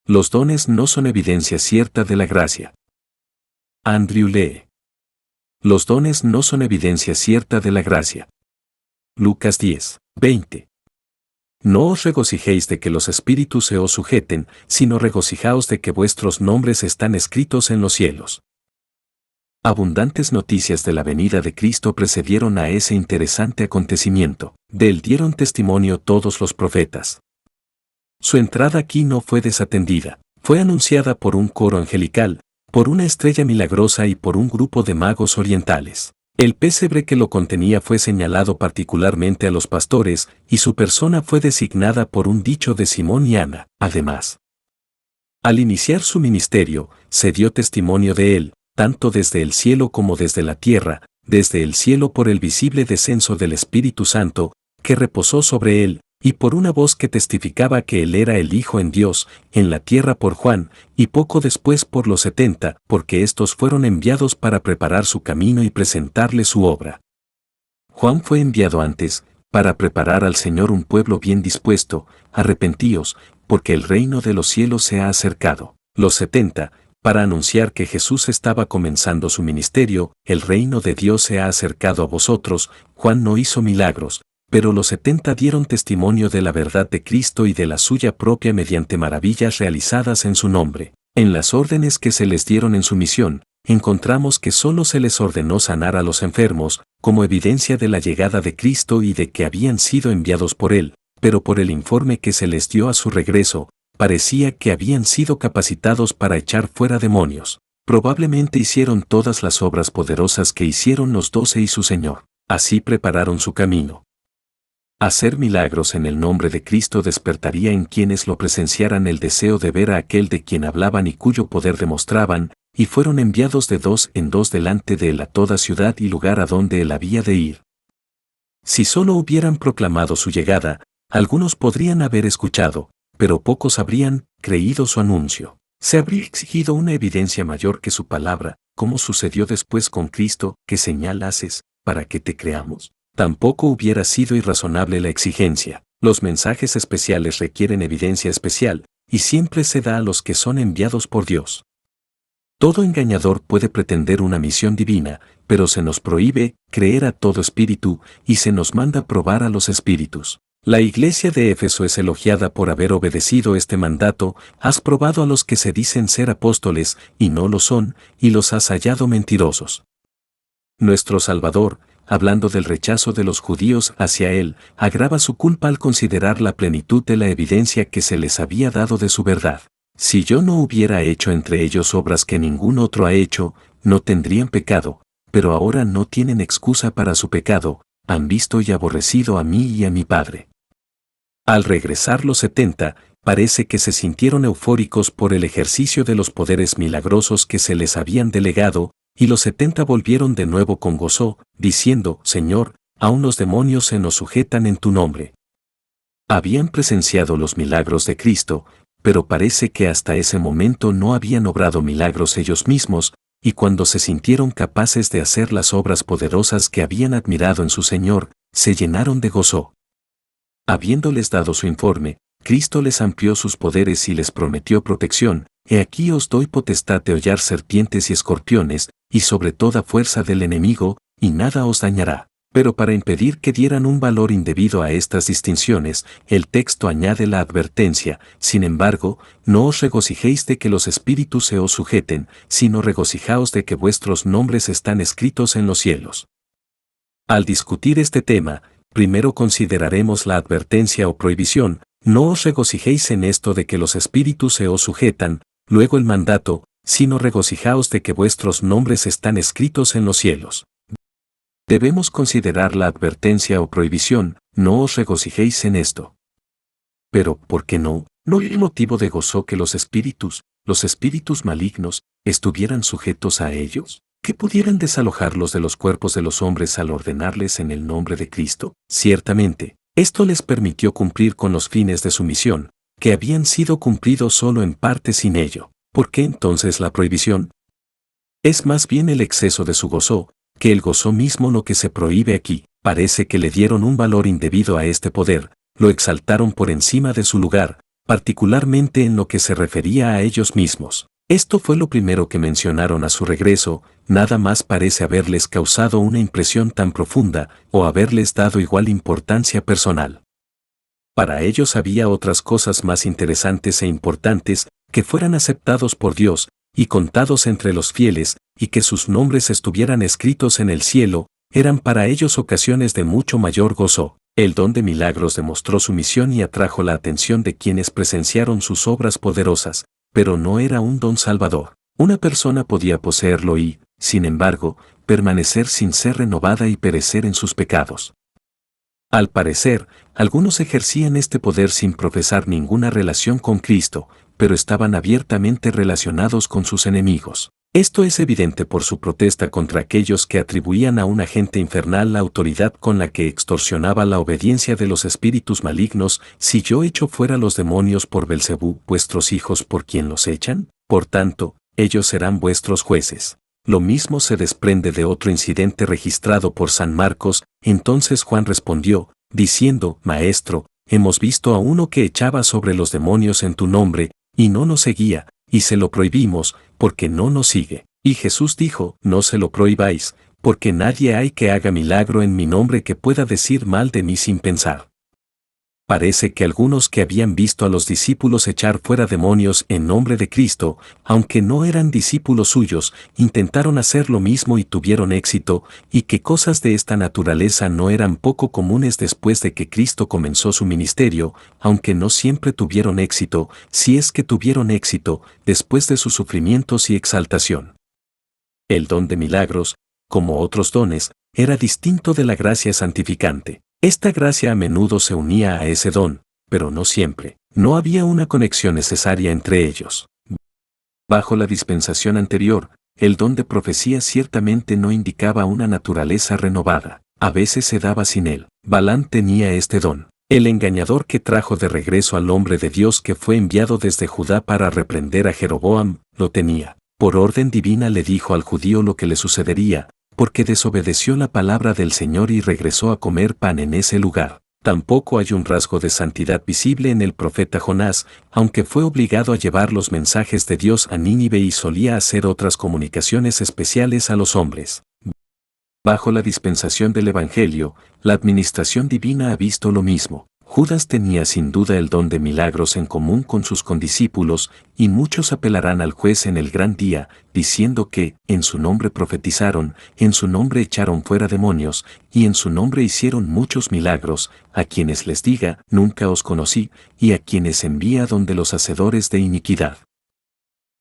Los dones no son evidencia cierta de la gracia. Andrew Lee. Los dones no son evidencia cierta de la gracia. Lucas 10, 20. No os regocijéis de que los espíritus se os sujeten, sino regocijaos de que vuestros nombres están escritos en los cielos. Abundantes noticias de la venida de Cristo precedieron a ese interesante acontecimiento. De él dieron testimonio todos los profetas. Su entrada aquí no fue desatendida, fue anunciada por un coro angelical, por una estrella milagrosa y por un grupo de magos orientales. El pesebre que lo contenía fue señalado particularmente a los pastores, y su persona fue designada por un dicho de Simón y Ana. Además, al iniciar su ministerio, se dio testimonio de él, tanto desde el cielo como desde la tierra, desde el cielo por el visible descenso del Espíritu Santo, que reposó sobre él, y por una voz que testificaba que él era el Hijo en Dios, en la tierra por Juan, y poco después por los 70, porque éstos fueron enviados para preparar su camino y presentarle su obra. Juan fue enviado antes, para preparar al Señor un pueblo bien dispuesto, arrepentíos, porque el reino de los cielos se ha acercado. Los 70, para anunciar que Jesús estaba comenzando su ministerio, el reino de Dios se ha acercado a vosotros. Juan no hizo milagros, pero los 70 dieron testimonio de la verdad de Cristo y de la suya propia mediante maravillas realizadas en su nombre. En las órdenes que se les dieron en su misión, encontramos que solo se les ordenó sanar a los enfermos, como evidencia de la llegada de Cristo y de que habían sido enviados por él, pero por el informe que se les dio a su regreso, parecía que habían sido capacitados para echar fuera demonios. Probablemente hicieron todas las obras poderosas que hicieron los 12 y su Señor. Así prepararon su camino. Hacer milagros en el nombre de Cristo despertaría en quienes lo presenciaran el deseo de ver a aquel de quien hablaban y cuyo poder demostraban, y fueron enviados de 2 en 2 delante de él a toda ciudad y lugar a donde él había de ir. Si solo hubieran proclamado su llegada, algunos podrían haber escuchado, pero pocos habrían creído su anuncio. Se habría exigido una evidencia mayor que su palabra, como sucedió después con Cristo. ¿Qué señal haces para que te creamos? Tampoco hubiera sido irrazonable la exigencia. Los mensajes especiales requieren evidencia especial, y siempre se da a los que son enviados por Dios. Todo engañador puede pretender una misión divina, pero se nos prohíbe creer a todo espíritu, y se nos manda probar a los espíritus. La iglesia de Éfeso es elogiada por haber obedecido este mandato. Has probado a los que se dicen ser apóstoles, y no lo son, y los has hallado mentirosos. Nuestro Salvador, hablando del rechazo de los judíos hacia él, agrava su culpa al considerar la plenitud de la evidencia que se les había dado de su verdad. Si yo no hubiera hecho entre ellos obras que ningún otro ha hecho, no tendrían pecado, pero ahora no tienen excusa para su pecado, han visto y aborrecido a mí y a mi Padre. Al regresar los 70, parece que se sintieron eufóricos por el ejercicio de los poderes milagrosos que se les habían delegado, y los 70 volvieron de nuevo con gozo, diciendo: Señor, aún los demonios se nos sujetan en tu nombre. Habían presenciado los milagros de Cristo, pero parece que hasta ese momento no habían obrado milagros ellos mismos, y cuando se sintieron capaces de hacer las obras poderosas que habían admirado en su Señor, se llenaron de gozo. Habiéndoles dado su informe, Cristo les amplió sus poderes y les prometió protección. He aquí os doy potestad de hollar serpientes y escorpiones, y sobre toda fuerza del enemigo, y nada os dañará. Pero para impedir que dieran un valor indebido a estas distinciones, el texto añade la advertencia: sin embargo, no os regocijéis de que los espíritus se os sujeten, sino regocijaos de que vuestros nombres están escritos en los cielos. Al discutir este tema, primero consideraremos la advertencia o prohibición: no os regocijéis en esto de que los espíritus se os sujetan, luego el mandato: sino regocijaos de que vuestros nombres están escritos en los cielos. Debemos considerar la advertencia o prohibición: no os regocijéis en esto. Pero, ¿por qué no? ¿No hay motivo de gozo que los espíritus malignos, estuvieran sujetos a ellos? ¿Que pudieran desalojarlos de los cuerpos de los hombres al ordenarles en el nombre de Cristo? Ciertamente, esto les permitió cumplir con los fines de su misión, que habían sido cumplidos solo en parte sin ello. ¿Por qué entonces la prohibición? Es más bien el exceso de su gozo, que el gozo mismo lo que se prohíbe aquí. Parece que le dieron un valor indebido a este poder, lo exaltaron por encima de su lugar, particularmente en lo que se refería a ellos mismos. Esto fue lo primero que mencionaron a su regreso, nada más parece haberles causado una impresión tan profunda o haberles dado igual importancia personal. Para ellos había otras cosas más interesantes e importantes, que fueran aceptados por Dios, y contados entre los fieles, y que sus nombres estuvieran escritos en el cielo, eran para ellos ocasiones de mucho mayor gozo. El don de milagros demostró su misión y atrajo la atención de quienes presenciaron sus obras poderosas, pero no era un don salvador. Una persona podía poseerlo y, sin embargo, permanecer sin ser renovada y perecer en sus pecados. Al parecer, algunos ejercían este poder sin profesar ninguna relación con Cristo, pero estaban abiertamente relacionados con sus enemigos. Esto es evidente por su protesta contra aquellos que atribuían a un agente infernal la autoridad con la que extorsionaba la obediencia de los espíritus malignos. Si yo echo fuera los demonios por Belcebú, vuestros hijos por quien los echan, por tanto, ellos serán vuestros jueces. Lo mismo se desprende de otro incidente registrado por San Marcos. Entonces Juan respondió, diciendo, Maestro, hemos visto a uno que echaba sobre los demonios en tu nombre, y no nos seguía, y se lo prohibimos, porque no nos sigue. Y Jesús dijo, no se lo prohibáis, porque nadie hay que haga milagro en mi nombre que pueda decir mal de mí sin pensar. Parece que algunos que habían visto a los discípulos echar fuera demonios en nombre de Cristo, aunque no eran discípulos suyos, intentaron hacer lo mismo y tuvieron éxito, y que cosas de esta naturaleza no eran poco comunes después de que Cristo comenzó su ministerio, aunque no siempre tuvieron éxito, si es que tuvieron éxito, después de sus sufrimientos y exaltación. El don de milagros, como otros dones, era distinto de la gracia santificante. Esta gracia a menudo se unía a ese don, pero no siempre. No había una conexión necesaria entre ellos. Bajo la dispensación anterior, el don de profecía ciertamente no indicaba una naturaleza renovada. A veces se daba sin él. Balaam tenía este don. El engañador que trajo de regreso al hombre de Dios que fue enviado desde Judá para reprender a Jeroboam, lo tenía. Por orden divina le dijo al judío lo que le sucedería, porque desobedeció la palabra del Señor y regresó a comer pan en ese lugar. Tampoco hay un rasgo de santidad visible en el profeta Jonás, aunque fue obligado a llevar los mensajes de Dios a Nínive y solía hacer otras comunicaciones especiales a los hombres. Bajo la dispensación del Evangelio, la administración divina ha visto lo mismo. Judas tenía sin duda el don de milagros en común con sus condiscípulos, y muchos apelarán al juez en el gran día, diciendo que, en su nombre profetizaron, en su nombre echaron fuera demonios, y en su nombre hicieron muchos milagros, a quienes les diga, nunca os conocí, y a quienes envía donde los hacedores de iniquidad.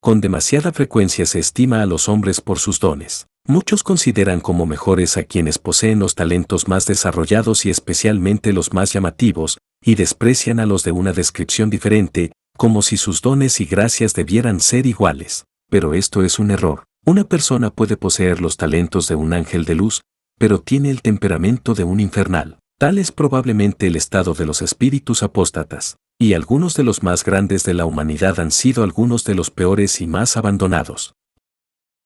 Con demasiada frecuencia se estima a los hombres por sus dones. Muchos consideran como mejores a quienes poseen los talentos más desarrollados y especialmente los más llamativos, y desprecian a los de una descripción diferente, como si sus dones y gracias debieran ser iguales. Pero esto es un error. Una persona puede poseer los talentos de un ángel de luz, pero tiene el temperamento de un infernal. Tal es probablemente el estado de los espíritus apóstatas, y algunos de los más grandes de la humanidad han sido algunos de los peores y más abandonados.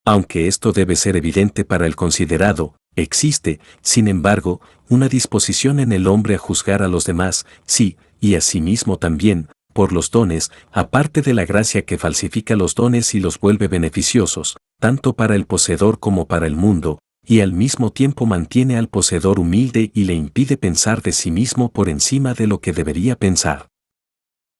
Aunque esto debe ser evidente para el considerado, existe, sin embargo, una disposición en el hombre a juzgar a los demás, sí, y a sí mismo también, por los dones, aparte de la gracia que falsifica los dones y los vuelve beneficiosos, tanto para el poseedor como para el mundo, y al mismo tiempo mantiene al poseedor humilde y le impide pensar de sí mismo por encima de lo que debería pensar.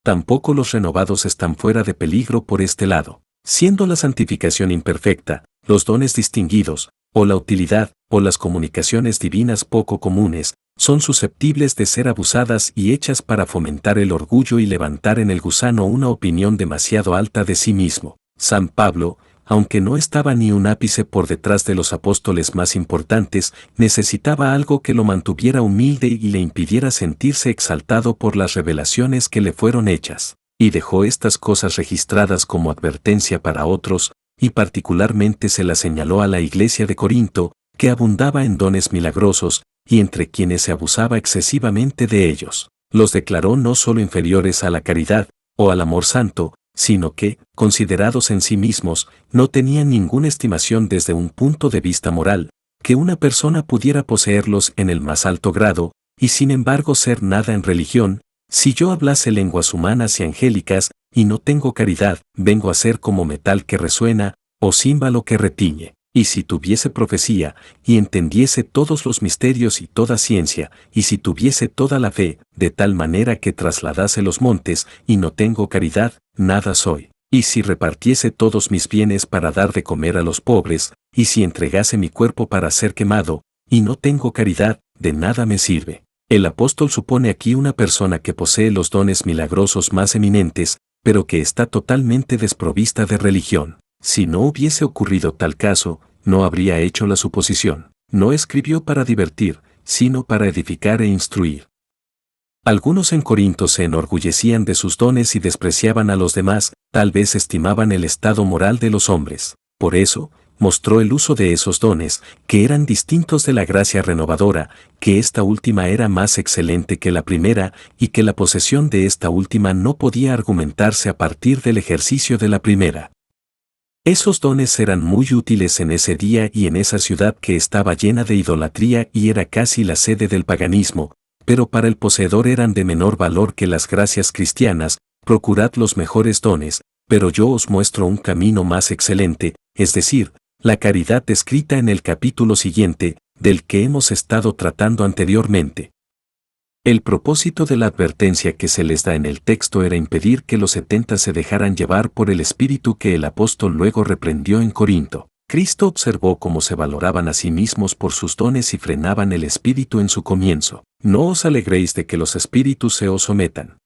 Tampoco los renovados están fuera de peligro por este lado. Siendo la santificación imperfecta, los dones distinguidos, o la utilidad, o las comunicaciones divinas poco comunes, son susceptibles de ser abusadas y hechas para fomentar el orgullo y levantar en el gusano una opinión demasiado alta de sí mismo. San Pablo, aunque no estaba ni un ápice por detrás de los apóstoles más importantes, necesitaba algo que lo mantuviera humilde y le impidiera sentirse exaltado por las revelaciones que le fueron hechas. Y dejó estas cosas registradas como advertencia para otros, y particularmente se las señaló a la iglesia de Corinto, que abundaba en dones milagrosos, y entre quienes se abusaba excesivamente de ellos. Los declaró no solo inferiores a la caridad, o al amor santo, sino que, considerados en sí mismos, no tenían ninguna estimación desde un punto de vista moral, que una persona pudiera poseerlos en el más alto grado, y sin embargo ser nada en religión, Si yo hablase lenguas humanas y angélicas, y no tengo caridad, vengo a ser como metal que resuena, o címbalo que retiñe. Y si tuviese profecía, y entendiese todos los misterios y toda ciencia, y si tuviese toda la fe, de tal manera que trasladase los montes, y no tengo caridad, nada soy. Y si repartiese todos mis bienes para dar de comer a los pobres, y si entregase mi cuerpo para ser quemado, y no tengo caridad, de nada me sirve. El apóstol supone aquí una persona que posee los dones milagrosos más eminentes, pero que está totalmente desprovista de religión. Si no hubiese ocurrido tal caso, no habría hecho la suposición. No escribió para divertir, sino para edificar e instruir. Algunos en Corinto se enorgullecían de sus dones y despreciaban a los demás, tal vez estimaban el estado moral de los hombres. Por eso, mostró el uso de esos dones, que eran distintos de la gracia renovadora, que esta última era más excelente que la primera, y que la posesión de esta última no podía argumentarse a partir del ejercicio de la primera. Esos dones eran muy útiles en ese día y en esa ciudad que estaba llena de idolatría y era casi la sede del paganismo, pero para el poseedor eran de menor valor que las gracias cristianas. Procurad los mejores dones, pero yo os muestro un camino más excelente, es decir, la caridad descrita en el capítulo siguiente, del que hemos estado tratando anteriormente. El propósito de la advertencia que se les da en el texto era impedir que los 70 se dejaran llevar por el espíritu que el apóstol luego reprendió en Corinto. Cristo observó cómo se valoraban a sí mismos por sus dones y frenaban el espíritu en su comienzo. No os alegréis de que los espíritus se os sometan.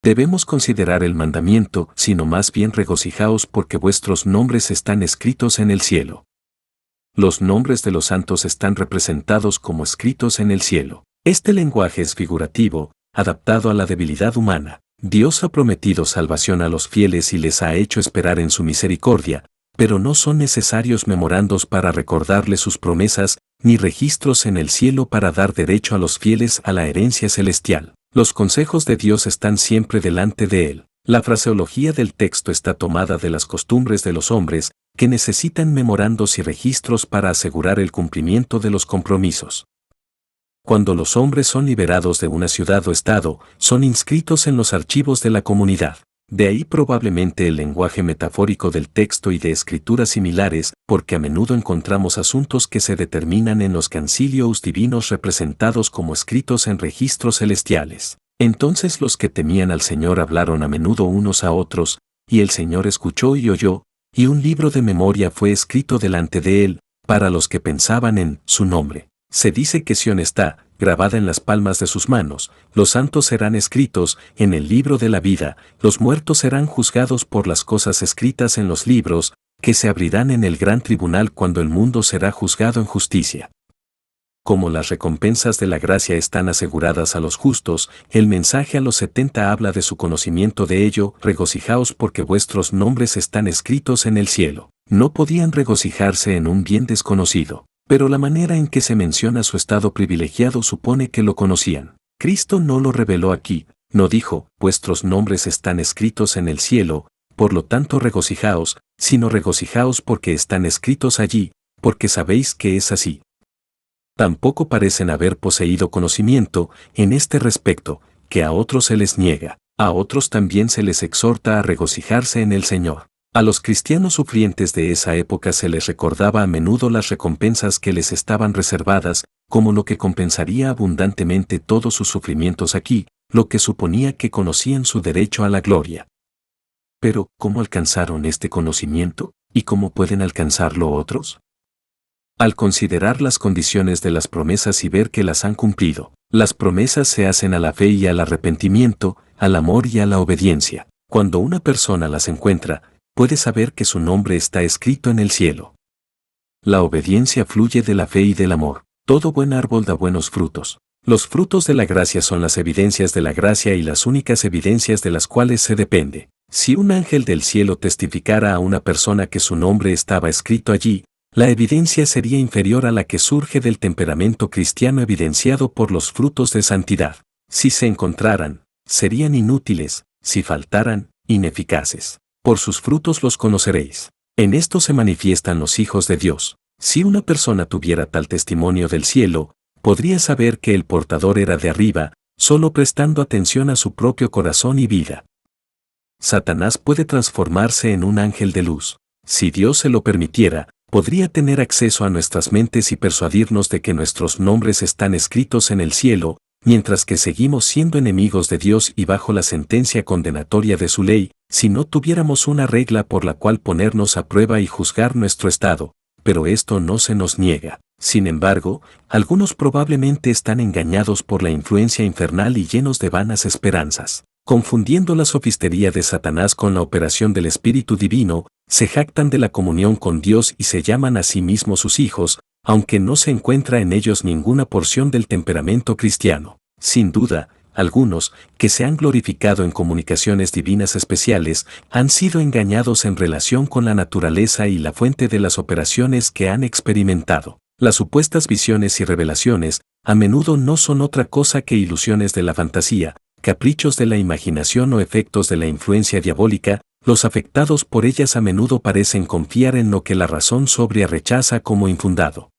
Debemos considerar el mandamiento, sino más bien regocijaos porque vuestros nombres están escritos en el cielo. Los nombres de los santos están representados como escritos en el cielo. Este lenguaje es figurativo, adaptado a la debilidad humana. Dios ha prometido salvación a los fieles y les ha hecho esperar en su misericordia, pero no son necesarios memorandos para recordarles sus promesas, ni registros en el cielo para dar derecho a los fieles a la herencia celestial. Los consejos de Dios están siempre delante de él. La fraseología del texto está tomada de las costumbres de los hombres, que necesitan memorandos y registros para asegurar el cumplimiento de los compromisos. Cuando los hombres son liberados de una ciudad o estado, son inscritos en los archivos de la comunidad. De ahí probablemente el lenguaje metafórico del texto y de escrituras similares, porque a menudo encontramos asuntos que se determinan en los concilios divinos representados como escritos en registros celestiales. Entonces los que temían al Señor hablaron a menudo unos a otros, y el Señor escuchó y oyó, y un libro de memoria fue escrito delante de él, para los que pensaban en su nombre. Se dice que Sión está grabada en las palmas de sus manos, los santos serán escritos en el libro de la vida, los muertos serán juzgados por las cosas escritas en los libros, que se abrirán en el gran tribunal cuando el mundo será juzgado en justicia. Como las recompensas de la gracia están aseguradas a los justos, el mensaje a los 70 habla de su conocimiento de ello. Regocijaos porque vuestros nombres están escritos en el cielo. No podían regocijarse en un bien desconocido, pero la manera en que se menciona su estado privilegiado supone que lo conocían. Cristo no lo reveló aquí, no dijo, vuestros nombres están escritos en el cielo, por lo tanto regocijaos, sino regocijaos porque están escritos allí, porque sabéis que es así. Tampoco parecen haber poseído conocimiento en este respecto, que a otros se les niega, a otros también se les exhorta a regocijarse en el Señor. A los cristianos sufrientes de esa época se les recordaba a menudo las recompensas que les estaban reservadas, como lo que compensaría abundantemente todos sus sufrimientos aquí, lo que suponía que conocían su derecho a la gloria. Pero, ¿cómo alcanzaron este conocimiento? ¿Y cómo pueden alcanzarlo otros? Al considerar las condiciones de las promesas y ver que las han cumplido, las promesas se hacen a la fe y al arrepentimiento, al amor y a la obediencia. Cuando una persona las encuentra, puede saber que su nombre está escrito en el cielo. La obediencia fluye de la fe y del amor. Todo buen árbol da buenos frutos. Los frutos de la gracia son las evidencias de la gracia y las únicas evidencias de las cuales se depende. Si un ángel del cielo testificara a una persona que su nombre estaba escrito allí, la evidencia sería inferior a la que surge del temperamento cristiano evidenciado por los frutos de santidad. Si se encontraran, serían inútiles; si faltaran, ineficaces. Por sus frutos los conoceréis. En esto se manifiestan los hijos de Dios. Si una persona tuviera tal testimonio del cielo, podría saber que el portador era de arriba, solo prestando atención a su propio corazón y vida. Satanás puede transformarse en un ángel de luz. Si Dios se lo permitiera, podría tener acceso a nuestras mentes y persuadirnos de que nuestros nombres están escritos en el cielo, mientras que seguimos siendo enemigos de Dios y bajo la sentencia condenatoria de su ley, si no tuviéramos una regla por la cual ponernos a prueba y juzgar nuestro estado. Pero esto no se nos niega. Sin embargo, algunos probablemente están engañados por la influencia infernal y llenos de vanas esperanzas. Confundiendo la sofistería de Satanás con la operación del Espíritu Divino, se jactan de la comunión con Dios y se llaman a sí mismos sus hijos, aunque no se encuentra en ellos ninguna porción del temperamento cristiano. Sin duda, algunos, que se han glorificado en comunicaciones divinas especiales, han sido engañados en relación con la naturaleza y la fuente de las operaciones que han experimentado. Las supuestas visiones y revelaciones, a menudo no son otra cosa que ilusiones de la fantasía, caprichos de la imaginación o efectos de la influencia diabólica. Los afectados por ellas a menudo parecen confiar en lo que la razón sobria rechaza como infundado.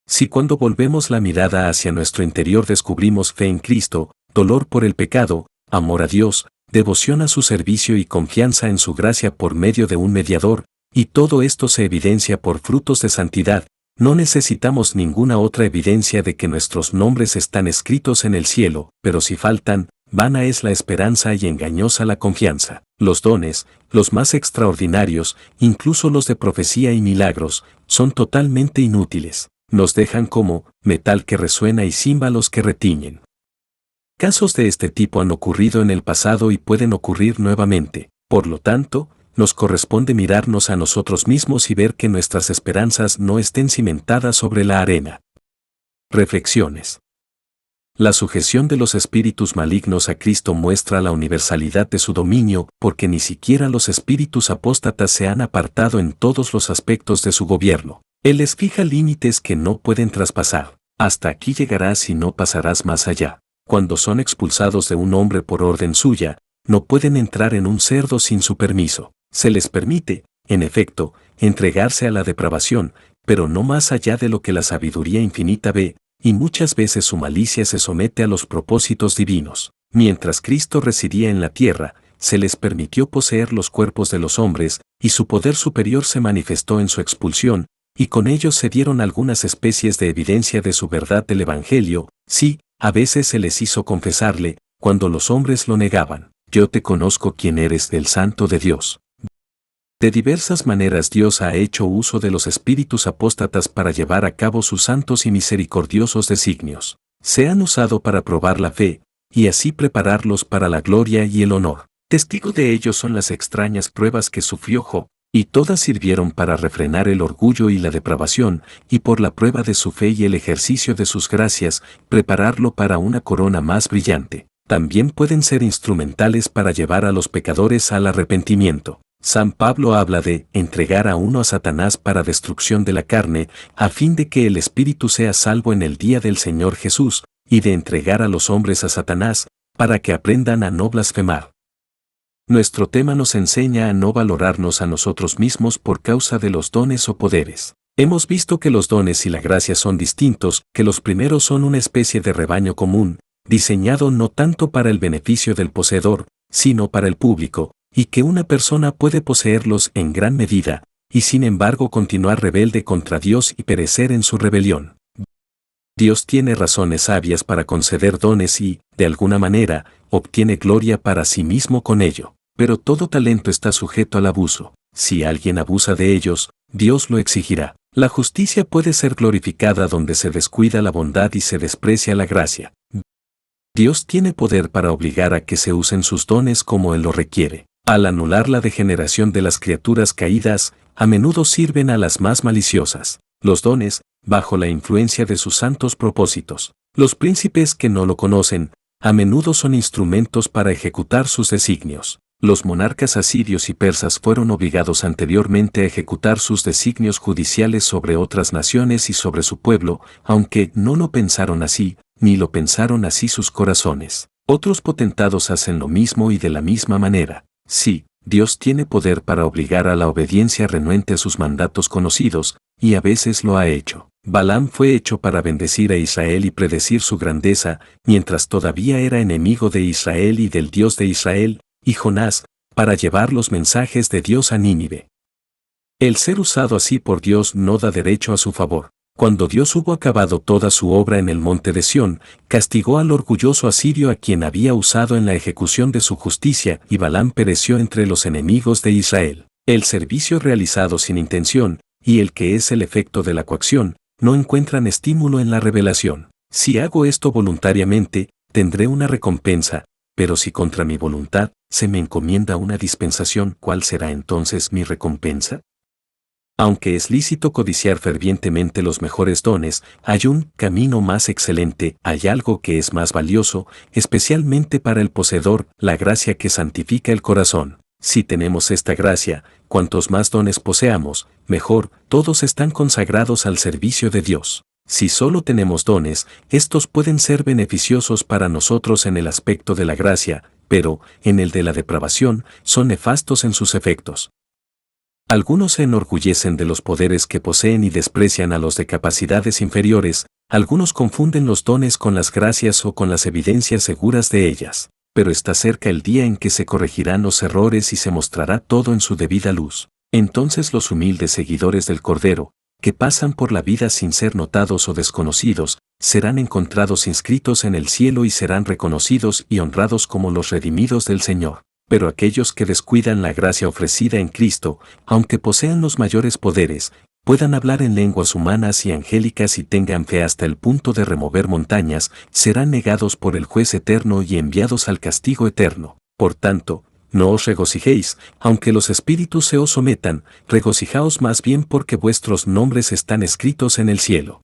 Si cuando volvemos la mirada hacia nuestro interior descubrimos fe en Cristo, dolor por el pecado, amor a Dios, devoción a su servicio y confianza en su gracia por medio de un mediador, y todo esto se evidencia por frutos de santidad, no necesitamos ninguna otra evidencia de que nuestros nombres están escritos en el cielo, pero si faltan, vana es la esperanza y engañosa la confianza. Los dones, los más extraordinarios, incluso los de profecía y milagros, son totalmente inútiles. Nos dejan como metal que resuena y címbalos que retiñen. Casos de este tipo han ocurrido en el pasado y pueden ocurrir nuevamente. Por lo tanto, nos corresponde mirarnos a nosotros mismos y ver que nuestras esperanzas no estén cimentadas sobre la arena. Reflexiones. La sujeción de los espíritus malignos a Cristo muestra la universalidad de su dominio, porque ni siquiera los espíritus apóstatas se han apartado en todos los aspectos de su gobierno. Él les fija límites que no pueden traspasar. Hasta aquí llegarás y no pasarás más allá. Cuando son expulsados de un hombre por orden suya, no pueden entrar en un cerdo sin su permiso. Se les permite, en efecto, entregarse a la depravación, pero no más allá de lo que la sabiduría infinita ve, y muchas veces su malicia se somete a los propósitos divinos. Mientras Cristo residía en la tierra, se les permitió poseer los cuerpos de los hombres, y su poder superior se manifestó en su expulsión, y con ellos se dieron algunas especies de evidencia de su verdad del Evangelio. Sí, a veces se les hizo confesarle, cuando los hombres lo negaban: yo te conozco quién eres, del Santo de Dios. De diversas maneras Dios ha hecho uso de los espíritus apóstatas para llevar a cabo sus santos y misericordiosos designios. Se han usado para probar la fe, y así prepararlos para la gloria y el honor. Testigo de ello son las extrañas pruebas que sufrió Job, y todas sirvieron para refrenar el orgullo y la depravación, y por la prueba de su fe y el ejercicio de sus gracias, prepararlo para una corona más brillante. También pueden ser instrumentales para llevar a los pecadores al arrepentimiento. San Pablo habla de entregar a uno a Satanás para destrucción de la carne, a fin de que el espíritu sea salvo en el día del Señor Jesús, y de entregar a los hombres a Satanás, para que aprendan a no blasfemar. Nuestro tema nos enseña a no valorarnos a nosotros mismos por causa de los dones o poderes. Hemos visto que los dones y la gracia son distintos, que los primeros son una especie de rebaño común, diseñado no tanto para el beneficio del poseedor, sino para el público, y que una persona puede poseerlos en gran medida, y sin embargo continuar rebelde contra Dios y perecer en su rebelión. Dios tiene razones sabias para conceder dones y, de alguna manera, obtiene gloria para sí mismo con ello. Pero todo talento está sujeto al abuso. Si alguien abusa de ellos, Dios lo exigirá. La justicia puede ser glorificada donde se descuida la bondad y se desprecia la gracia. Dios tiene poder para obligar a que se usen sus dones como Él lo requiere. Al anular la degeneración de las criaturas caídas, a menudo sirven a las más maliciosas. Los dones, bajo la influencia de sus santos propósitos. Los príncipes que no lo conocen, a menudo son instrumentos para ejecutar sus designios. Los monarcas asirios y persas fueron obligados anteriormente a ejecutar sus designios judiciales sobre otras naciones y sobre su pueblo, aunque no lo pensaron así, ni lo pensaron así sus corazones. Otros potentados hacen lo mismo y de la misma manera. Sí, Dios tiene poder para obligar a la obediencia renuente a sus mandatos conocidos, y a veces lo ha hecho. Balaam fue hecho para bendecir a Israel y predecir su grandeza, mientras todavía era enemigo de Israel y del Dios de Israel, y Jonás, para llevar los mensajes de Dios a Nínive. El ser usado así por Dios no da derecho a su favor. Cuando Dios hubo acabado toda su obra en el monte de Sión, castigó al orgulloso asirio a quien había usado en la ejecución de su justicia, y Balaam pereció entre los enemigos de Israel. El servicio realizado sin intención, y el que es el efecto de la coacción, no encuentran estímulo en la revelación. Si hago esto voluntariamente, tendré una recompensa, pero si contra mi voluntad se me encomienda una dispensación, ¿cuál será entonces mi recompensa? Aunque es lícito codiciar fervientemente los mejores dones, hay un camino más excelente, hay algo que es más valioso, especialmente para el poseedor, la gracia que santifica el corazón. Si tenemos esta gracia, cuantos más dones poseamos, mejor, todos están consagrados al servicio de Dios. Si solo tenemos dones, estos pueden ser beneficiosos para nosotros en el aspecto de la gracia, pero, en el de la depravación, son nefastos en sus efectos. Algunos se enorgullecen de los poderes que poseen y desprecian a los de capacidades inferiores, algunos confunden los dones con las gracias o con las evidencias seguras de ellas, pero está cerca el día en que se corregirán los errores y se mostrará todo en su debida luz. Entonces los humildes seguidores del Cordero, que pasan por la vida sin ser notados o desconocidos, serán encontrados inscritos en el cielo y serán reconocidos y honrados como los redimidos del Señor. Pero aquellos que descuidan la gracia ofrecida en Cristo, aunque posean los mayores poderes, puedan hablar en lenguas humanas y angélicas y tengan fe hasta el punto de remover montañas, serán negados por el juez eterno y enviados al castigo eterno. Por tanto, no os regocijéis, aunque los espíritus se os sometan, regocijaos más bien porque vuestros nombres están escritos en el cielo.